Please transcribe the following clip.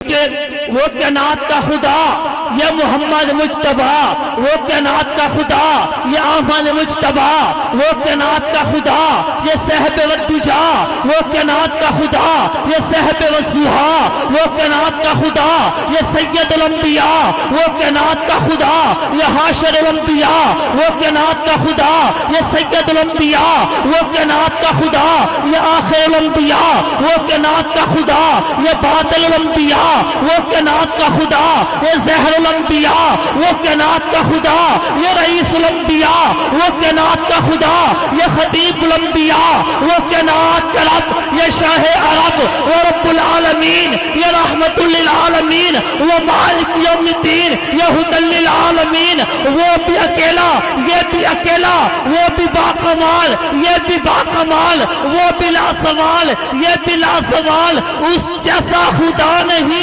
کہ وہ کائنات کا خدا یہ محمد مجتبی، وہ کائنات کا خدا یہ احمد مجتبی، وہ کائنات کا خدا یہ صاحب والدجا، وہ کائنات کا خدا یہ صاحب والضحیٰ، وہ کائنات کا خدا یہ سید الانبیاء، وہ کائنات کا خدا یہ حاشر الانبیاء، وہ کائنات کا خدا یہ سید الانبیاء، وہ کائنات کا خدا یہ آخر الانبیاء، وہ کائنات کا خدا یہ باطل الانبیاء، وہ کائنات کا خدا یہ زہر الانبیاء، وہ کائنات کا خدا یہ رئیس الانبیاء، وہ کائنات کا خدا یہ خطیب الانبیاء، وہ کائنات کا رب یہ شاہ عرب، وہ رب العالمین یہ رحمت للعالمین، وہ مالک یوم الدین یہ ہدی للعالمین، وہ بھی اکیلا یہ بھی اکیلا، وہ بھی باکمال یہ بھی باکمال، وہ بھی لا سوال یہ بھی لا سوال، اس جیسا خدا نہیں